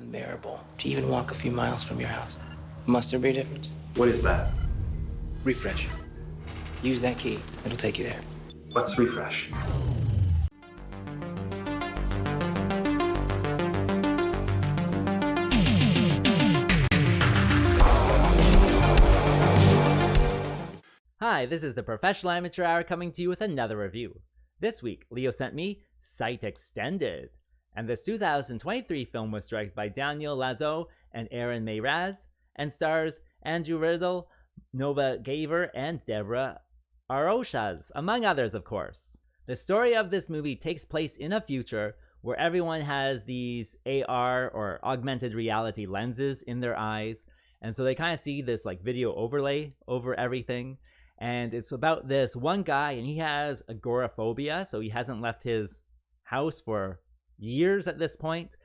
unbearable to even walk a few miles from your house. Must there be a difference? What is that? Refresh. Use that key. It'll take you there. What's refresh? Hi, this is the Professional Amateur Hour coming to you with another review. This week, Leo sent me Sight Extended, and this 2023 film was directed by Daniel Lazo and Eran May-Raz, and stars Andrew Riddell, Nova Gaver, and Deborah Aroshas, among others, of course. The story of this movie takes place in a future where everyone has these AR or augmented reality lenses in their eyes, and so they kind of see this like video overlay over everything. And it's about this one guy, and he has agoraphobia, so he hasn't left his house for years at this point.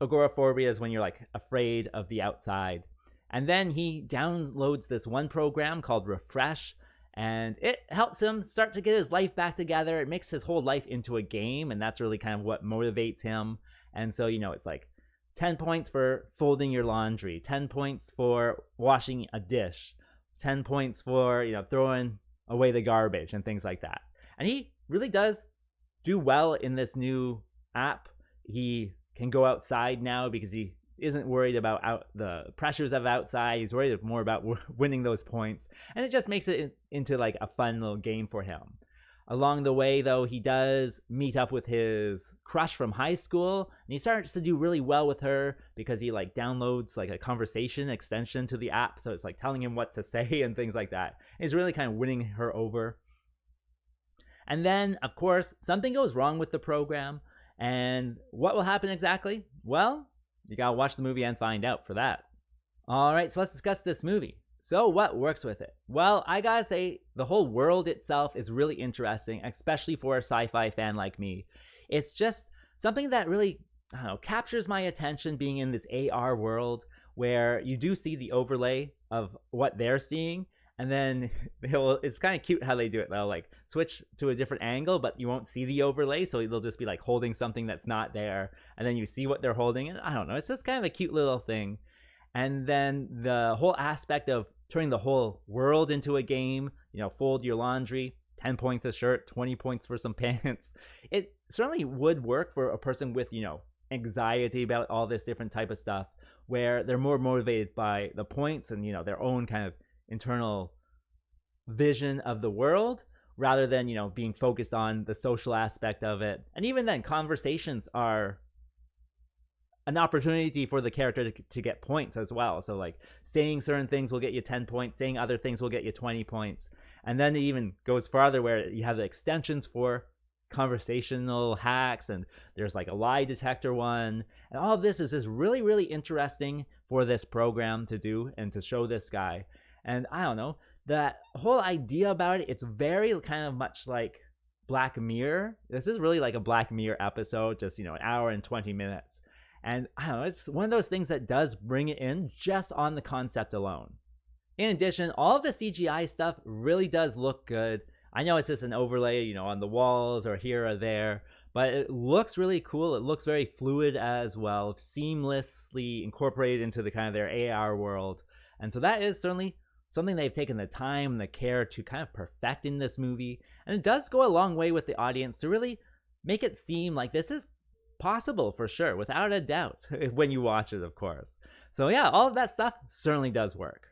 Agoraphobia is when you're like afraid of the outside. And then he downloads this one program called Refresh, and it helps him start to get his life back together. It makes his whole life into a game, and that's really kind of what motivates him. And so, you know, it's like 10 points for folding your laundry, 10 points for washing a dish, 10 points for, you know, throwing away the garbage and things like that. And he really does do well in this new app. He can go outside now because he isn't worried about the pressures of outside. He's worried more about winning those points. And it just makes it into like a fun little game for him. Along the way, though, he does meet up with his crush from high school, and he starts to do really well with her because he like downloads like a conversation extension to the app, so it's like telling him what to say and things like that. And he's really kind of winning her over. And then, of course, something goes wrong with the program, and what will happen exactly? Well, you gotta watch the movie and find out for that. All right, so let's discuss this movie. So what works with it? Well, I gotta say, the whole world itself is really interesting, especially for a sci-fi fan like me. It's just something that really, I don't know, captures my attention, being in this AR world where you do see the overlay of what they're seeing, and then it's kind of cute how they do it. They'll like switch to a different angle, but you won't see the overlay, so they'll just be like holding something that's not there, and then you see what they're holding, and I don't know, it's just kind of a cute little thing. And then the whole aspect of turning the whole world into a game, you know, fold your laundry, 10 points a shirt, 20 points for some pants. It certainly would work for a person with, you know, anxiety about all this different type of stuff, where they're more motivated by the points and, you know, their own kind of internal vision of the world, rather than, you know, being focused on the social aspect of it. And even then, conversations are an opportunity for the character to get points as well. So like saying certain things will get you 10 points, saying other things will get you 20 points. And then it even goes farther where you have the extensions for conversational hacks, and there's like a lie detector one. And all of this is just really, really interesting for this program to do and to show this guy. And I don't know, that whole idea about it, it's very kind of much like Black Mirror. This is really like a Black Mirror episode, just, you know, an hour and 20 minutes. And I don't know, it's one of those things that does bring it in just on the concept alone. In addition, all of the CGI stuff really does look good. I know it's just an overlay, you know, on the walls or here or there, but it looks really cool. It looks very fluid as well, seamlessly incorporated into the kind of their AR world. And so that is certainly something they've taken the time and the care to kind of perfect in this movie. And it does go a long way with the audience to really make it seem like this is possible for sure, without a doubt, when you watch it, of course. So yeah, all of that stuff certainly does work.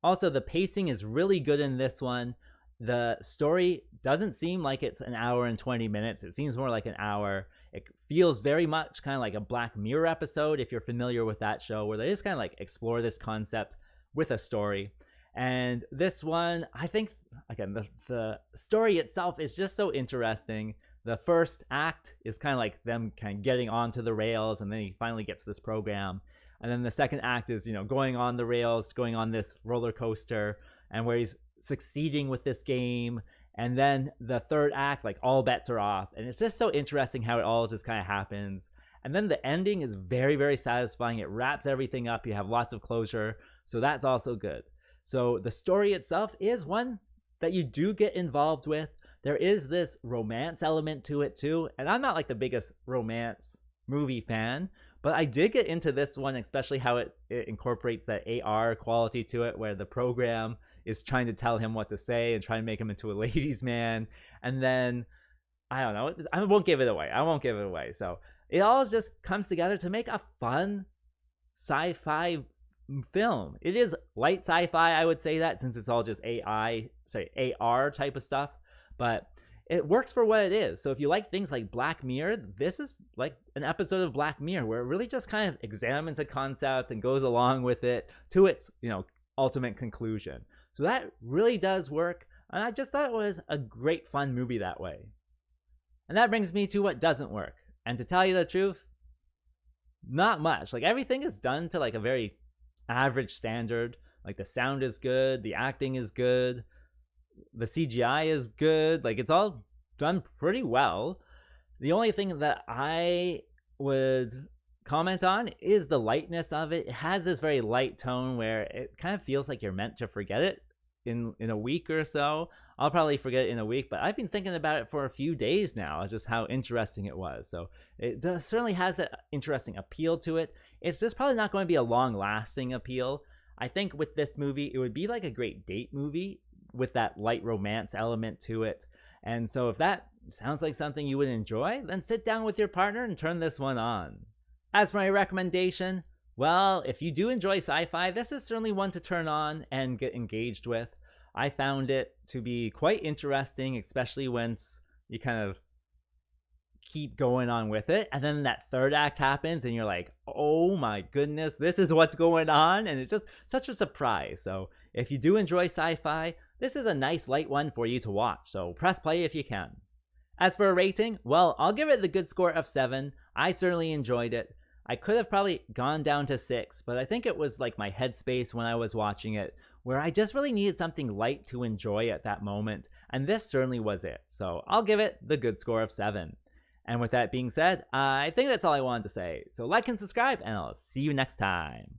Also, the pacing is really good in this one. The story doesn't seem like it's an hour and 20 minutes. It seems more like an hour. It feels very much kind of like a Black Mirror episode, if you're familiar with that show, where they just kind of like explore this concept with a story. And this one, I think, again, the story itself is just so interesting. The first act is kind of like them kind of getting onto the rails, and then he finally gets this program. And then the second act is, you know, going on the rails, going on this roller coaster, and where he's succeeding with this game. And then the third act, like all bets are off. And it's just so interesting how it all just kind of happens. And then the ending is very, very satisfying. It wraps everything up. You have lots of closure. So that's also good. So the story itself is one that you do get involved with. There is this romance element to it too, and I'm not like the biggest romance movie fan, But I did get into this one, especially how it incorporates that AR quality to it, where the program is trying to tell him what to say and trying to make him into a ladies' man. And then, I don't know, I won't give it away. So it all just comes together to make a fun sci-fi film. It is light sci-fi, I would say that, since it's all just AR type of stuff. But it works for what it is. So if you like things like Black Mirror, this is like an episode of Black Mirror where it really just kind of examines a concept and goes along with it to its, ultimate conclusion. So that really does work. And I just thought it was a great fun movie that way. And that brings me to what doesn't work. And to tell you the truth, not much. Like, everything is done to like a very average standard. Like, the sound is good, the acting is good, the CGI is good. Like, it's all done pretty well. The only thing that I would comment on is the lightness of it. It has this very light tone where it kind of feels like you're meant to forget it in a week or so. I'll probably forget it in a week, but I've been thinking about it for a few days now, just how interesting it was. So it certainly has that interesting appeal to it. It's just probably not going to be a long-lasting appeal. I think with this movie, it would be like a great date movie with that light romance element to it. And so if that sounds like something you would enjoy, then sit down with your partner and turn this one on. As for my recommendation, well, if you do enjoy sci-fi, this is certainly one to turn on and get engaged with. I found it to be quite interesting, especially once you kind of keep going on with it. And then that third act happens and you're like, oh my goodness, this is what's going on. And it's just such a surprise. So if you do enjoy sci-fi, this is a nice light one for you to watch. So press play if you can. As for a rating, well, I'll give it the good score of 7. I certainly enjoyed it. I could have probably gone down to 6, but I think it was like my headspace when I was watching it, where I just really needed something light to enjoy at that moment, and this certainly was it. So I'll give it the good score of 7. And with that being said, I think that's all I wanted to say. So like and subscribe, and I'll see you next time.